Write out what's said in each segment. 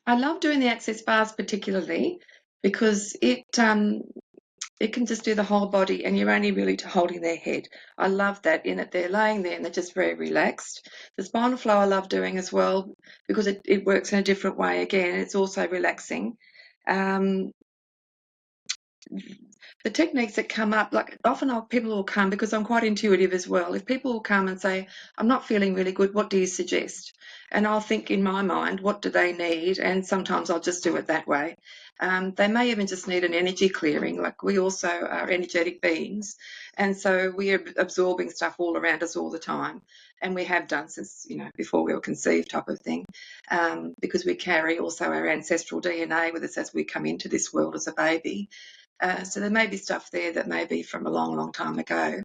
I love doing the access bars particularly because it can just do the whole body and you're only really holding their head. I love that in that they're laying there and they're just very relaxed. The spinal flow I love doing as well because it works in a different way again. It's also relaxing. Um, the techniques that come up, like often people will come because I'm quite intuitive as well. If people will come and say, I'm not feeling really good, what do you suggest? And I'll think in my mind, what do they need? And sometimes I'll just do it that way. They may even just need an energy clearing. Like we also are energetic beings. And so we are absorbing stuff all around us all the time. And we have done since, before we were conceived type of thing, because we carry also our ancestral DNA with us as we come into this world as a baby. So there may be stuff there that may be from a long, long time ago,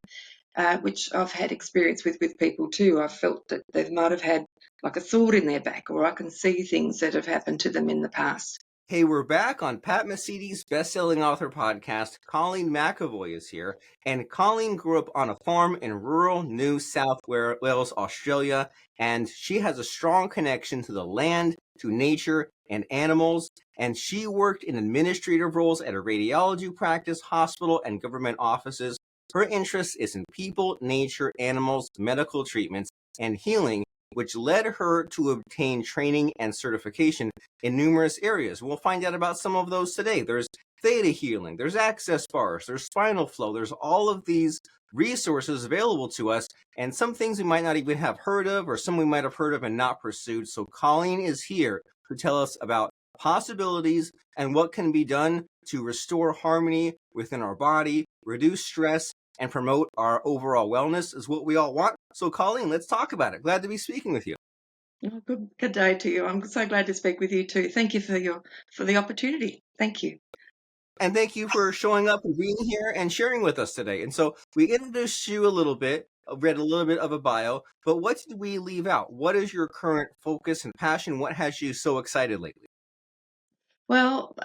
which I've had experience with people too. I've felt that they might have had like a thought in their back, or I can see things that have happened to them in the past. Hey, we're back on Pat Mesede's best-selling author podcast. Colleen McAvoy is here, and Colleen grew up on a farm in rural New South Wales, Australia, and she has a strong connection to the land, to nature, and animals, and she worked in administrative roles at a radiology practice, hospital, and government offices. Her interest is in people, nature, animals, medical treatments, and healing, which led her to obtain training and certification in numerous areas. We'll find out about some of those today. There's Theta Healing, there's access bars, there's Spinal Flow, there's all of these resources available to us, and some things we might not even have heard of, or some we might have heard of and not pursued. So Colleen is here to tell us about possibilities and what can be done to restore harmony within our body, reduce stress, and promote our overall wellness is what we all want. So Colleen, let's talk about it. Glad to be speaking with you. Oh, good day to you. I'm so glad to speak with you too. Thank you for the opportunity. Thank you. And thank you for showing up and being here and sharing with us today. And so we introduced you a little bit, read a little bit of a bio, but what did we leave out? What is your current focus and passion? What has you so excited lately? Well,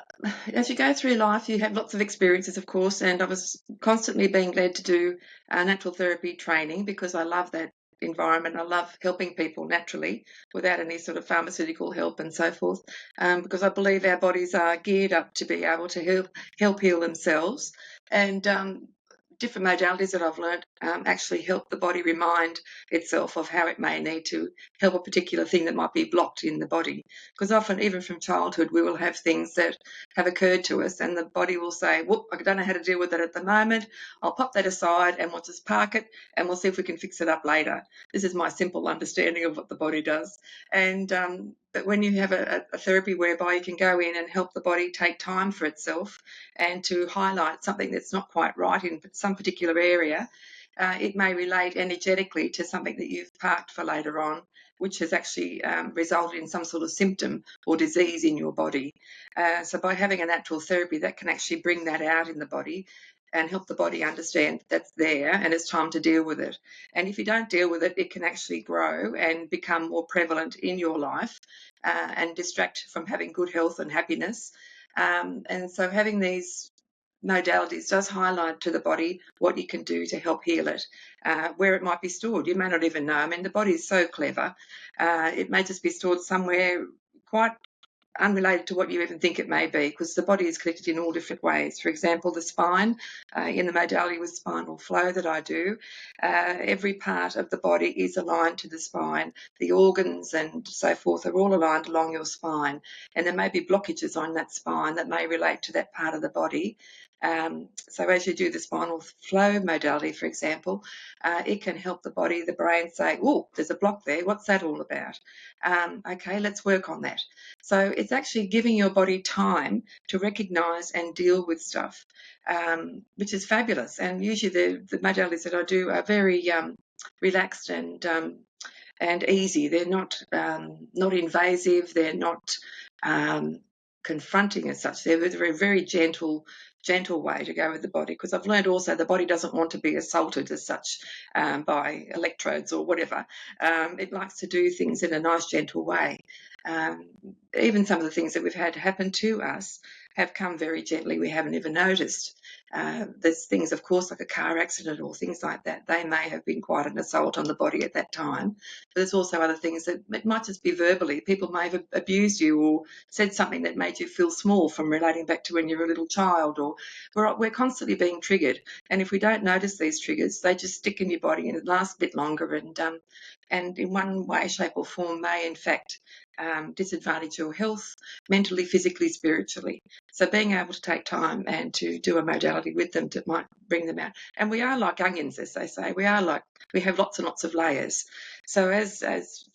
as you go through life, you have lots of experiences, of course, and I was constantly being led to do natural therapy training because I love that environment. I love helping people naturally without any sort of pharmaceutical help and so forth, because I believe our bodies are geared up to be able to help heal themselves. And different modalities that I've learned actually help the body remind itself of how it may need to help a particular thing that might be blocked in the body. Because often, even from childhood, we will have things that have occurred to us, and the body will say, whoop, I don't know how to deal with it at the moment. I'll pop that aside and we'll just park it and we'll see if we can fix it up later. This is my simple understanding of what the body does. And but when you have a therapy whereby you can go in and help the body take time for itself and to highlight something that's not quite right in some particular area, it may relate energetically to something that you've parked for later on, which has actually resulted in some sort of symptom or disease in your body. So by having a natural therapy, that can actually bring that out in the body and help the body understand that's there and it's time to deal with it. And if you don't deal with it, it can actually grow and become more prevalent in your life and distract from having good health and happiness. And so having these modalities does highlight to the body what you can do to help heal it, where it might be stored. You may not even know. I mean, the body is so clever. It may just be stored somewhere quite unrelated to what you even think it may be, because the body is connected in all different ways. For example, the spine, in the modality with spinal flow that I do, every part of the body is aligned to the spine. The organs and so forth are all aligned along your spine, and there may be blockages on that spine that may relate to that part of the body. So as you do the spinal flow modality, for example, it can help the body, the brain say, oh, there's a block there. What's that all about? Okay, let's work on that. So it's actually giving your body time to recognise and deal with stuff, which is fabulous. And usually the modalities that I do are very relaxed and easy. They're not invasive. They're not confronting as such. They're a very, very gentle way to go with the body, because I've learned also the body doesn't want to be assaulted as such by electrodes or whatever. It likes to do things in a nice, gentle way. Even some of the things that we've had happen to us have come very gently. We haven't even noticed. There's things, of course, like a car accident or things like that. They may have been quite an assault on the body at that time. But there's also other things that it might just be verbally. People may have abused you or said something that made you feel small from relating back to when you were a little child. Or we're constantly being triggered. And if we don't notice these triggers, they just stick in your body and it lasts a bit longer. And in one way, shape or form may, in fact, disadvantage your health mentally, physically, spiritually. So being able to take time and to do a modality with them that might bring them out. And we are like onions, as they say. We have lots and lots of layers. So as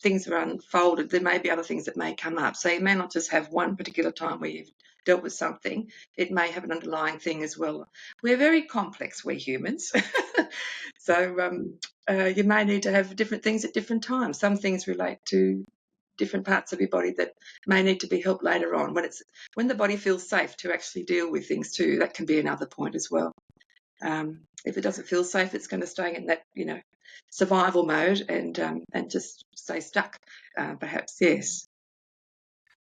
things are unfolded, there may be other things that may come up. So you may not just have one particular time where you've dealt with something. It may have an underlying thing as well. We're very complex, we humans. So you may need to have different things at different times. Some things relate to different parts of your body that may need to be helped later on. When the body feels safe to actually deal with things too, that can be another point as well. If it doesn't feel safe, it's going to stay in that, survival mode and just stay stuck, perhaps, yes.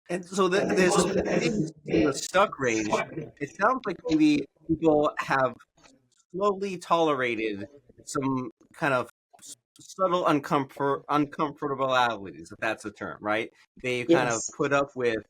And so this phase in the stuck range, it sounds like maybe people have slowly tolerated some kind of subtle uncomfortabilities, if that's a term, right? They kind of Yes, put up with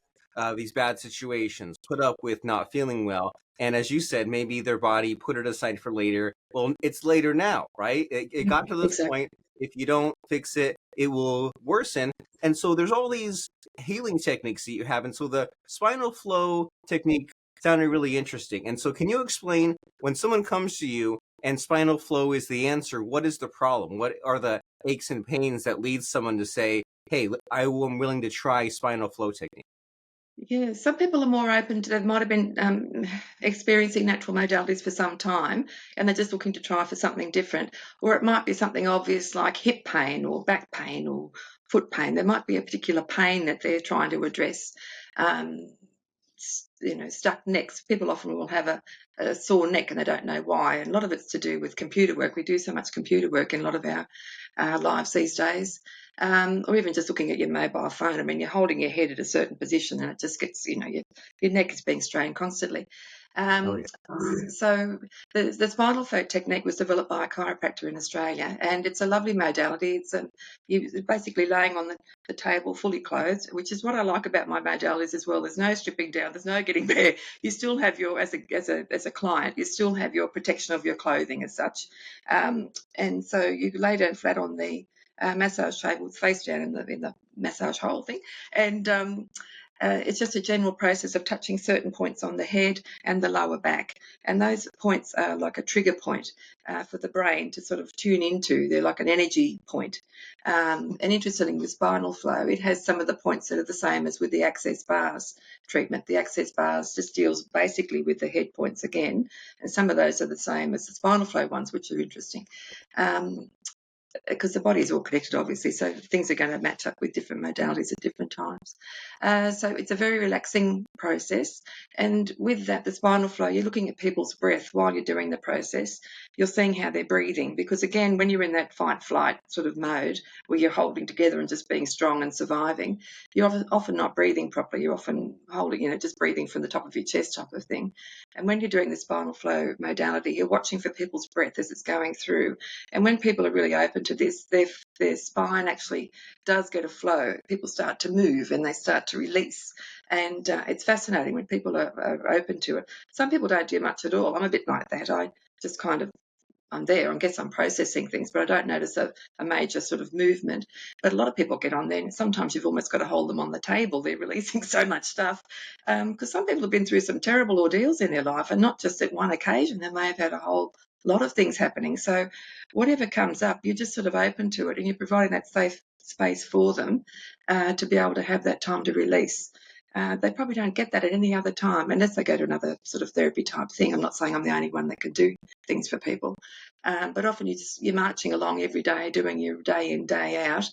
these bad situations, put up with not feeling well. And as you said, maybe their body put it aside for later. Well, it's later now, right? It got to this exactly. point. If you don't fix it, it will worsen. And so there's all these healing techniques that you have. And so the spinal flow technique sounded really interesting. And so can you explain, when someone comes to you and spinal flow is the answer, what is the problem? What are the aches and pains that leads someone to say, hey, I am willing to try spinal flow technique? Yeah, some people are more open to, they might have been experiencing natural modalities for some time and they're just looking to try for something different. Or it might be something obvious like hip pain or back pain or foot pain. There might be a particular pain that they're trying to address. Um, stuck necks. People often will have a sore neck and they don't know why. And a lot of it's to do with computer work. We do so much computer work in a lot of our lives these days. Or even just looking at your mobile phone. I mean, you're holding your head at a certain position and it just gets, your neck is being strained constantly. Oh, Um, yeah. so the Spinal Flow Technique was developed by a chiropractor in Australia, and it's a lovely modality. You're basically laying on the table fully clothed, which is what I like about my modalities as well. There's no stripping down, there's no getting bare. You still have as a client, you still have your protection of your clothing as such. And so you lay down flat on the massage table, face down in the massage hole thing, and it's just a general process of touching certain points on the head and the lower back. And those points are like a trigger point for the brain to sort of tune into. They're like an energy point. And interestingly, with spinal flow, it has some of the points that are the same as with the access bars treatment. The access bars just deals basically with the head points again. And some of those are the same as the spinal flow ones, which are interesting. Because the body is all connected, obviously, so things are going to match up with different modalities at different times. So it's a very relaxing process. And with that, the spinal flow, you're looking at people's breath while you're doing the process. You're seeing how they're breathing. Because, again, when you're in that fight-flight sort of mode where you're holding together and just being strong and surviving, you're often not breathing properly. You're often holding, just breathing from the top of your chest type of thing. And when you're doing the spinal flow modality, you're watching for people's breath as it's going through. And when people are really open to this, their spine actually does get a flow. People start to move and they start to release. And it's fascinating when people are open to it. Some people don't do much at all. I'm a bit like that. I just kind of, I'm there. I guess I'm processing things, but I don't notice a major sort of movement. But a lot of people get on there, and sometimes you've almost got to hold them on the table. They're releasing so much stuff. Because some people have been through some terrible ordeals in their life, and not just at one occasion. They may have had a whole lot of things happening. So whatever comes up, you're just sort of open to it, and you're providing that safe space for them to be able to have that time to release. They probably don't get that at any other time unless they go to another sort of therapy type thing. I'm not saying I'm the only one that can do things for people. But often you're marching along every day, doing your day in, day out,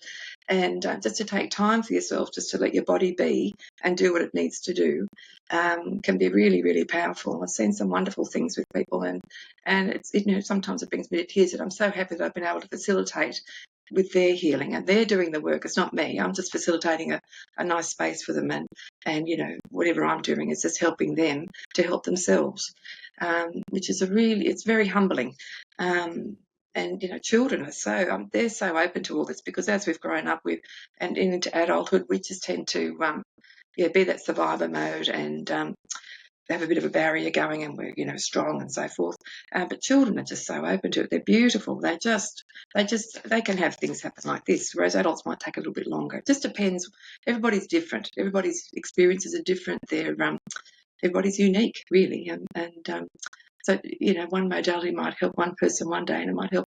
and just to take time for yourself, just to let your body be and do what it needs to do, can be really, really powerful. I've seen some wonderful things with people, and sometimes it brings me to tears that I'm so happy that I've been able to facilitate with their healing, and they're doing the work. It's not me. I'm just facilitating a nice space for them, and whatever I'm doing is just helping them to help themselves, which is it's very humbling. And children are they're so open to all this, because as we've grown up with and into adulthood, we just tend to be that survivor mode, and have a bit of a barrier going, and we're strong and so forth. But children are just so open to it. They're beautiful. They can have things happen like this, whereas adults might take a little bit longer. It just depends. Everybody's different. Everybody's experiences are different. Everybody's unique, really. So one modality might help one person one day, and it might help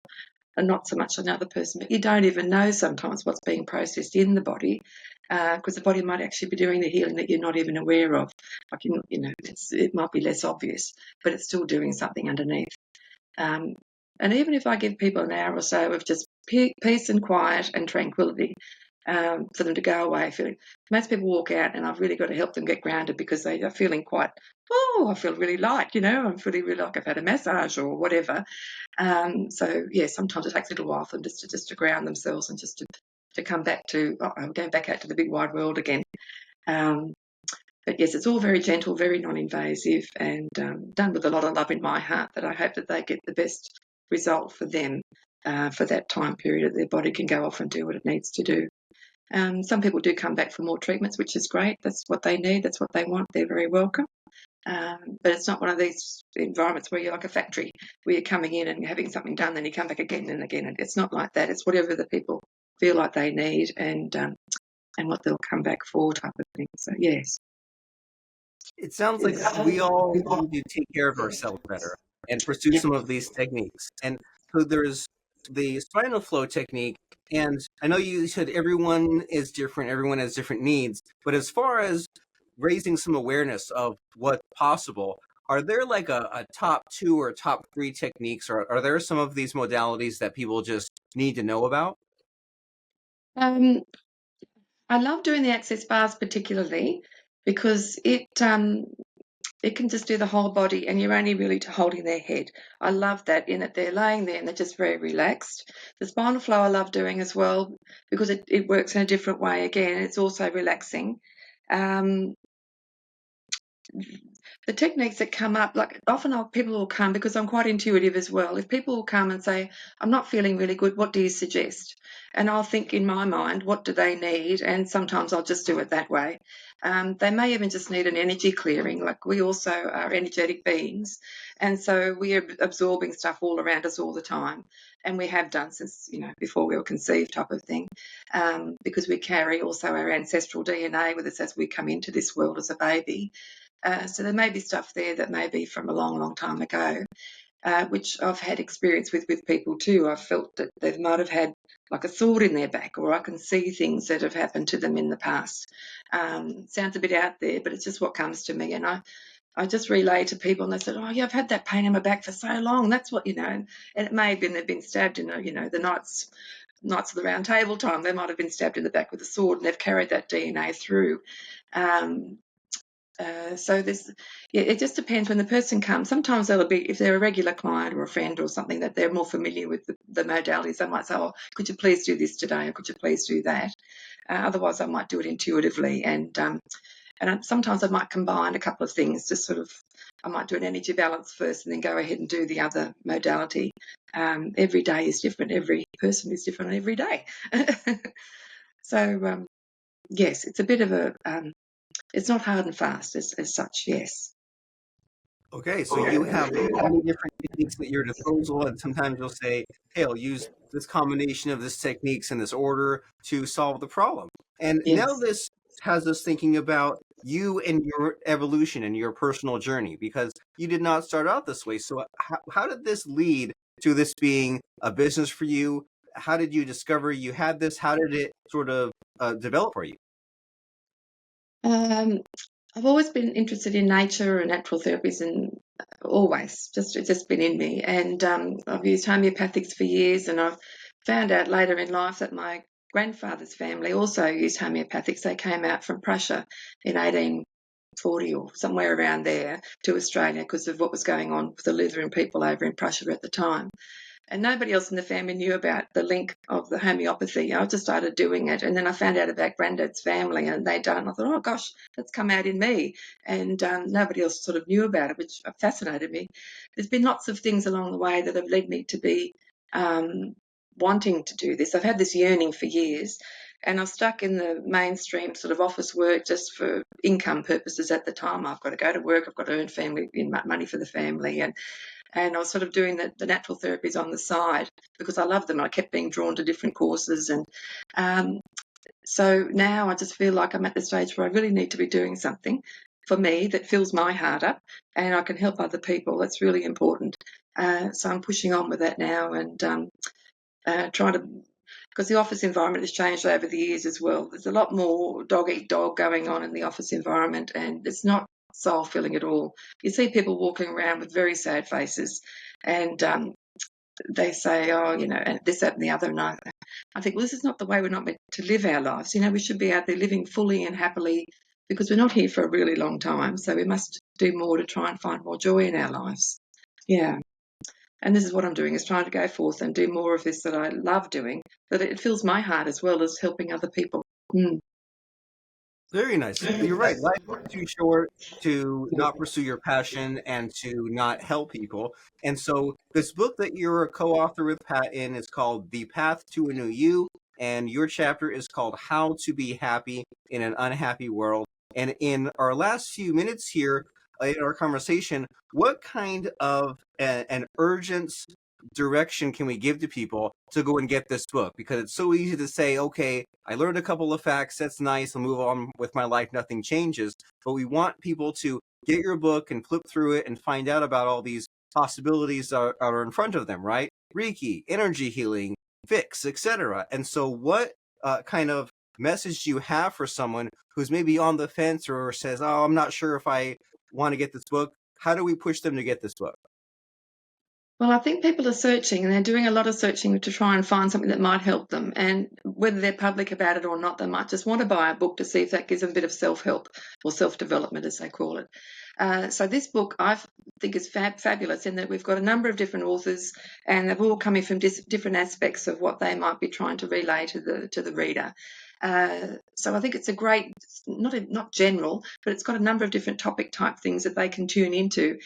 not so much another person. But you don't even know sometimes what's being processed in the body, because the body might actually be doing the healing that you're not even aware of. Like it might be less obvious, but it's still doing something underneath. And even if I give people an hour or so of just peace and quiet and tranquility, for them to go away feeling, most people walk out, and I've really got to help them get grounded, because they are feeling quite, I feel really light, I'm feeling really like I've had a massage or whatever. So sometimes it takes a little while for them just to ground themselves, and just to come back to, I'm going back out to the big wide world again. But yes, it's all very gentle, very non-invasive, and done with a lot of love in my heart, that I hope that they get the best result for them for that time period, that their body can go off and do what it needs to do. Some people do come back for more treatments, which is great. That's what they need. That's what they want. They're very welcome. But it's not one of these environments where you're like a factory, where you're coming in and having something done, then you come back again and again. It's not like that. It's whatever the people feel like they need, and what they'll come back for, type of thing. So yes. It sounds like we all need to take care of ourselves better and pursue some of these techniques. And so there's the spinal flow technique, and I know you said everyone is different, everyone has different needs, but as far as raising some awareness of what's possible, are there like a top 2 or top 3 techniques, or are there some of these modalities that people just need to know about? I love doing the access bars, particularly because it can just do the whole body, and you're only really holding their head. I love that, in that they're laying there and they're just very relaxed. The spinal flow I love doing as well, because it works in a different way again. It's also relaxing. Um, the techniques that come up, like often people will come, because I'm quite intuitive as well. If people will come and say, I'm not feeling really good, what do you suggest? And I'll think in my mind, what do they need? And sometimes I'll just do it that way. They may even just need an energy clearing. Like, we also are energetic beings, and so we are absorbing stuff all around us all the time, and we have done since before we were conceived, type of thing, because we carry also our ancestral DNA with us as we come into this world as a baby. So there may be stuff there that may be from a long, long time ago, which I've had experience with people too. I've felt that they might have had like a thought in their back, or I can see things that have happened to them in the past. Sounds a bit out there, but it's just what comes to me. And I just relay to people, and they said, oh, yeah, I've had that pain in my back for so long. That's what, and it may have been they've been stabbed in, the Knights of the Round Table time. They might have been stabbed in the back with a sword, and they've carried that DNA through. So it just depends when the person comes. Sometimes they'll be, if they're a regular client or a friend or something, that they're more familiar with the modalities, they might say, oh, could you please do this today, or could you please do that? Otherwise, I might do it intuitively, and sometimes I might combine a couple of things to I might do an energy balance first and then go ahead and do the other modality. Every day is different. Every person is different every day. So, yes, it's a bit of a... it's not hard and fast as such, yes. Okay, so you have many different techniques at your disposal, and sometimes you'll say, hey, I'll use this combination of these techniques in this order to solve the problem. And Yes. now this has us thinking about you and your evolution and your personal journey, because you did not start out this way. So how did this lead to this being a business for you? How did you discover you had this? How did it sort of develop for you? I've always been interested in nature and natural therapies, and always it's just been in me. And I've used homeopathics for years, and I've found out later in life that my grandfather's family also used homeopathics. They came out from Prussia in 1840 or somewhere around there to Australia because of what was going on with the Lutheran people over in Prussia at the time. And nobody else in the family knew about the link of the homeopathy. I just started doing it, and then I found out about Granddad's family, and they don't. I thought, oh gosh, that's come out in me, and nobody else sort of knew about it, which fascinated me. There's been lots of things along the way that have led me to be wanting to do this. I've had this yearning for years, and I was stuck in the mainstream sort of office work just for income purposes at the time. I've got to go to work, I've got to earn family money for the family, and I was sort of doing the natural therapies on the side because I love them. I kept being drawn to different courses, and so now I just feel like I'm at the stage where I really need to be doing something for me that fills my heart up, and I can help other people. That's really important. So I'm pushing on with that now, and trying to, because the office environment has changed over the years as well. There's a lot more dog eat dog going on in the office environment, and it's not soul filling at all. You see people walking around with very sad faces, and they say, oh, and this, that, and the other. And I think, well, this is not the way. We're not meant to live our lives. We should be out there living fully and happily, because we're not here for a really long time. So we must do more to try and find more joy in our lives. Yeah. And this is what I'm doing, is trying to go forth and do more of this that I love doing, that it fills my heart as well as helping other people. Very nice. You're right. Life is too short to not pursue your passion and to not help people. And so this book that you're a co-author with Pat in is called The Path to a New You, and your chapter is called How to Be Happy in an Unhappy World. And in our last few minutes here in our conversation, what kind of an urgent direction can we give to people to go and get this book? Because it's so easy to say, okay, I learned a couple of facts, that's nice, I'll move on with my life, nothing changes. But we want people to get your book and flip through it and find out about all these possibilities that are in front of them, right? Reiki, energy healing, fix, etc. And so what kind of message do you have for someone who's maybe on the fence or says, oh, I'm not sure if I want to get this book? How do we push them to get this book? Well, I think people are searching, and they're doing a lot of searching to try and find something that might help them. And whether they're public about it or not, they might just want to buy a book to see if that gives them a bit of self-help or self-development, as they call it. So this book, I think, is fabulous in that we've got a number of different authors, and they've all coming from different aspects of what they might be trying to relay to the reader. So I think it's a great, not general, but it's got a number of different topic type things that they can tune into,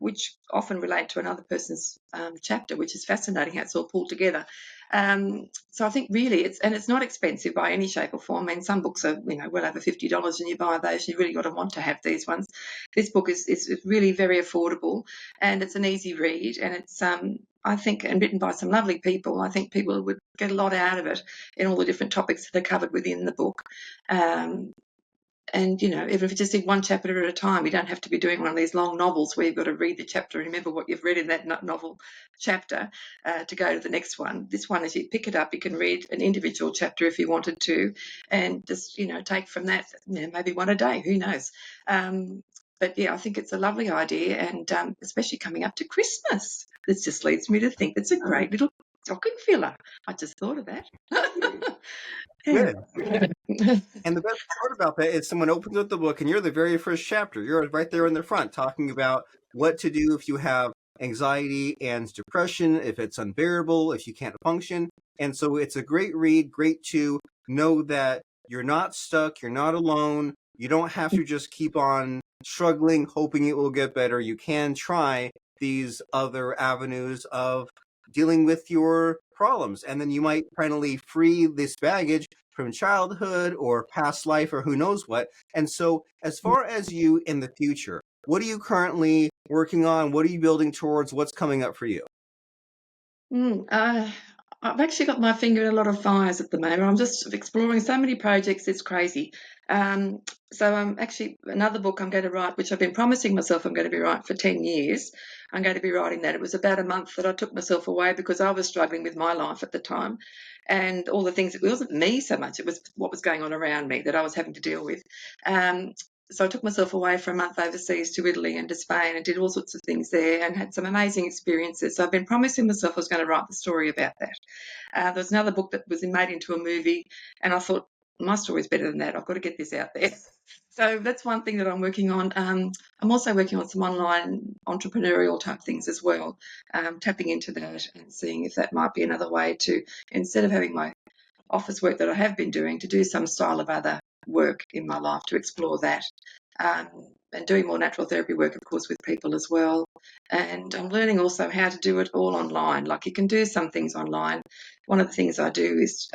which often relate to another person's chapter, which is fascinating how it's all pulled together. So I think really it's not expensive by any shape or form. I mean, some books are well over $50, and you buy those, you really got to want to have these ones. This book is really very affordable, and it's an easy read, and it's I think, and written by some lovely people. I think people would get a lot out of it in all the different topics that are covered within the book. And, even if you just read one chapter at a time, you don't have to be doing one of these long novels where you've got to read the chapter and remember what you've read in that novel chapter to go to the next one. This one, as you pick it up, you can read an individual chapter if you wanted to, and just, take from that, maybe one a day, who knows. But yeah, I think it's a lovely idea, and especially coming up to Christmas. This just leads me to think it's a great little stocking filler. I just thought of that. Yeah. Good. And the best part about that is someone opens up the book and you're the very first chapter. You're right there in the front talking about what to do if you have anxiety and depression, if it's unbearable, if you can't function. And so it's a great read, great to know that you're not stuck, you're not alone. You don't have to just keep on struggling, hoping it will get better. You can try these other avenues of dealing with your problems. And then you might finally free this baggage from childhood or past life or who knows what. And so as far as you in the future, what are you currently working on? What are you building towards? What's coming up for you? I've actually got my finger in a lot of fires at the moment. I'm just exploring so many projects, it's crazy. So I'm actually, another book I'm going to write, which I've been promising myself I'm going to be writing for 10 years. I'm going to be writing that. It was about a month that I took myself away because I was struggling with my life at the time, and all the things, it wasn't me so much, it was what was going on around me that I was having to deal with. So I took myself away for a month overseas to Italy and to Spain and did all sorts of things there and had some amazing experiences. So I've been promising myself I was going to write the story about that. There was another book that was made into a movie, and I thought, my story's better than that. I've got to get this out there. So that's one thing that I'm working on. I'm also working on some online entrepreneurial type things as well, tapping into that and seeing if that might be another way to, instead of having my office work that I have been doing, to do some style of other work in my life, to explore that. And doing more natural therapy work, of course, with people as well. And I'm learning also how to do it all online. Like, you can do some things online. One of the things I do is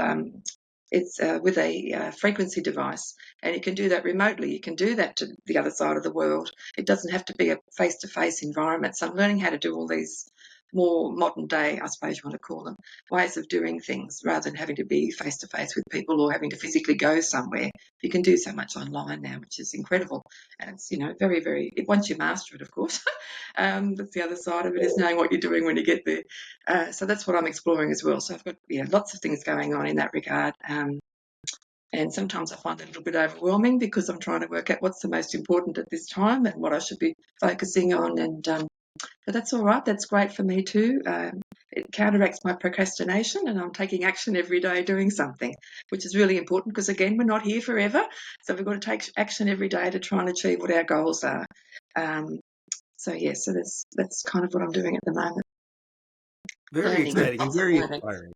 it's with a frequency device, and you can do that remotely. You can do that to the other side of the world. It doesn't have to be a face-to-face environment. So I'm learning how to do all these more modern day, I suppose you want to call them, ways of doing things, rather than having to be face-to-face with people or having to physically go somewhere. You can do so much online now, which is incredible. And it's, very, very, once you master it, of course. That's the other side of it, is knowing what you're doing when you get there. So that's what I'm exploring as well. So I've got lots of things going on in that regard. And sometimes I find it a little bit overwhelming, because I'm trying to work out what's the most important at this time and what I should be focusing on. And but that's all right. That's great for me too. It counteracts my procrastination, and I'm taking action every day doing something, which is really important, because, again, we're not here forever. So we've got to take action every day to try and achieve what our goals are. So that's kind of what I'm doing at the moment. Very exciting and very inspiring.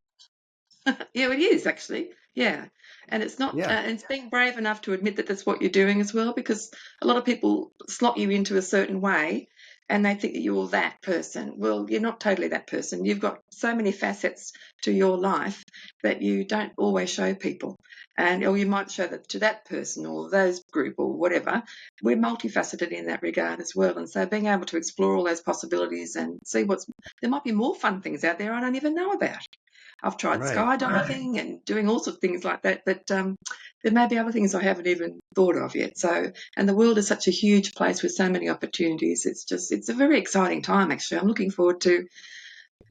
Yeah, it is actually. Yeah. And it's not, and it's being brave enough to admit that that's what you're doing as well, because a lot of people slot you into a certain way and they think that you're that person. Well, you're not totally that person. You've got so many facets to your life that you don't always show people. Or you might show that to that person or those group or whatever. We're multifaceted in that regard as well. And so being able to explore all those possibilities and see there might be more fun things out there I don't even know about. I've tried skydiving and doing all sorts of things like that, but there may be other things I haven't even thought of yet. So, and the world is such a huge place with so many opportunities. It's a very exciting time, actually. I'm looking forward to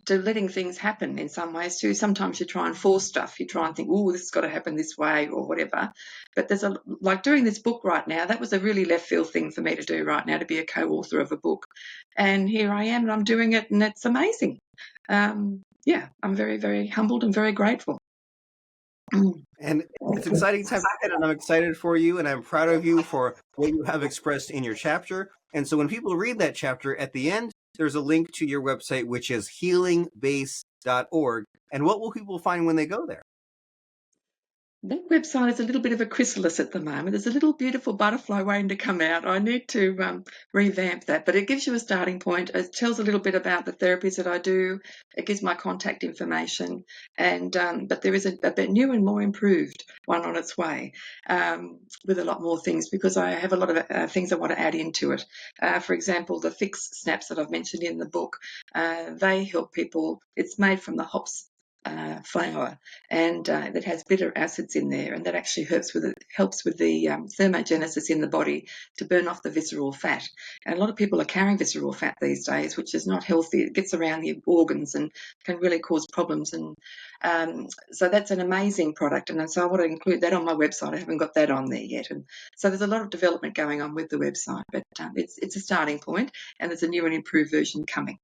letting things happen in some ways too. Sometimes you try and force stuff. You try and think, oh, this has got to happen this way or whatever. But like doing this book right now, that was a really left field thing for me to do right now, to be a co-author of a book. And here I am, and I'm doing it, and it's amazing. I'm very, very humbled and very grateful. And it's an exciting time ahead, and I'm excited for you, and I'm proud of you for what you have expressed in your chapter. And so when people read that chapter, at the end, there's a link to your website, which is healingbase.org. And what will people find when they go there? That website is a little bit of a chrysalis at the moment. There's a little beautiful butterfly waiting to come out. I need to revamp that, but it gives you a starting point. It tells a little bit about the therapies that I do. It gives my contact information, and but there is a bit new and more improved one on its way, with a lot more things, because I have a lot of things I want to add into it. For example, the fix snaps that I've mentioned in the book, they help people. It's made from the hops flour, and that has bitter acids in there, and that actually helps with the thermogenesis in the body to burn off the visceral fat. And a lot of people are carrying visceral fat these days, which is not healthy. It gets around the organs and can really cause problems. And so that's an amazing product, and so I want to include that on my website. I haven't got that on there yet, and so there's a lot of development going on with the website, but it's a starting point, and there's a new and improved version coming.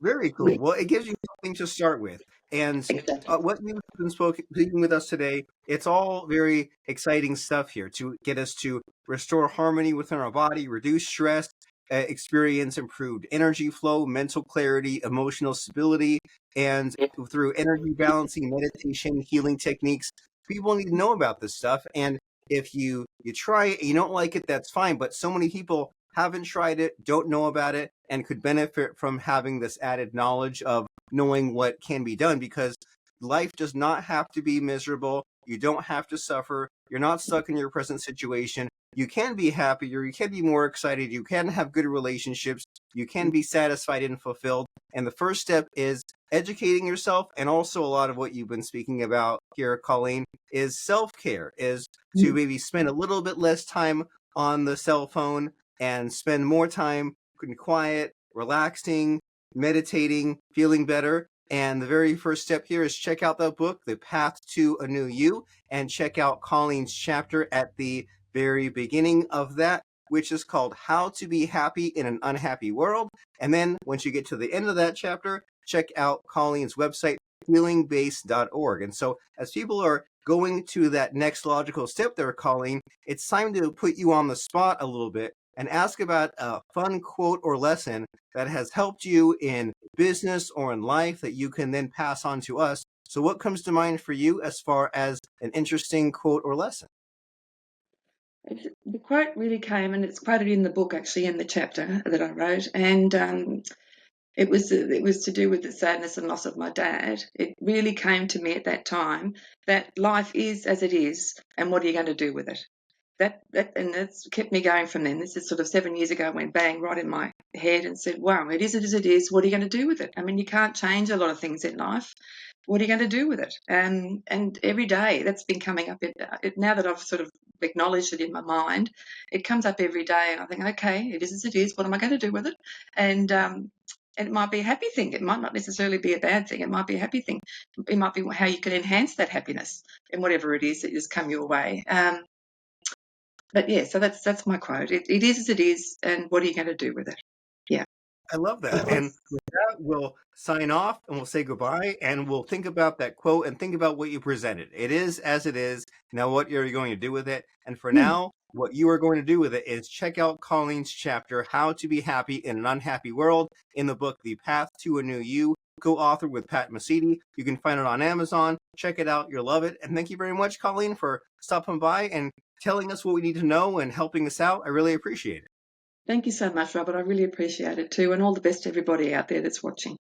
Very cool. Well, it gives you something to start with. And what you've been speaking with us today, it's all very exciting stuff here to get us to restore harmony within our body, reduce stress, experience improved energy flow, mental clarity, emotional stability, and through energy balancing, meditation, healing techniques. People need to know about this stuff. And if you try it, you don't like it, that's fine. But so many people haven't tried it, don't know about it, and could benefit from having this added knowledge of knowing what can be done, because life does not have to be miserable. You don't have to suffer. You're not stuck in your present situation. You can be happier. You can be more excited. You can have good relationships. You can be satisfied and fulfilled. And the first step is educating yourself. And also a lot of what you've been speaking about here, Colleen, is self-care, is to maybe spend a little bit less time on the cell phone and spend more time in quiet, relaxing, meditating, feeling better. And the very first step here is check out the book, The Path to a New You, and check out Colleen's chapter at the very beginning of that, which is called How to Be Happy in an Unhappy World. And then once you get to the end of that chapter, check out Colleen's website, healingbase.org. And so as people are going to that next logical step there, Colleen, it's time to put you on the spot a little bit and ask about a fun quote or lesson that has helped you in business or in life that you can then pass on to us. So what comes to mind for you as far as an interesting quote or lesson? The quote really came, and it's quoted in the book, actually, in the chapter that I wrote, and it was to do with the sadness and loss of my dad. It really came to me at that time that life is as it is, and what are you going to do with it? And that's kept me going from then. This is sort of 7 years ago, went bang right in my head and said, wow, it is as it is. What are you going to do with it? I mean, you can't change a lot of things in life. What are you going to do with it? And every day that's been coming up. Now that I've sort of acknowledged it in my mind, it comes up every day, and I think, okay, it is as it is. What am I going to do with it? And it might be a happy thing. It might not necessarily be a bad thing. It might be a happy thing. It might be how you can enhance that happiness in whatever it is that has come your way. But yeah, so that's my quote. It is as it is, and what are you going to do with it? Yeah. I love that. And with that, we'll sign off and we'll say goodbye, and we'll think about that quote and think about what you presented. It is as it is. Now, what are you going to do with it? And for now, what you are going to do with it is check out Colleen's chapter, How to Be Happy in an Unhappy World, in the book, The Path to a New You, co-authored with Pat Mesiti. You can find it on Amazon. Check it out. You'll love it. And thank you very much, Colleen, for stopping by and telling us what we need to know and helping us out. I really appreciate it. Thank you so much, Robert. I really appreciate it too. And all the best to everybody out there that's watching.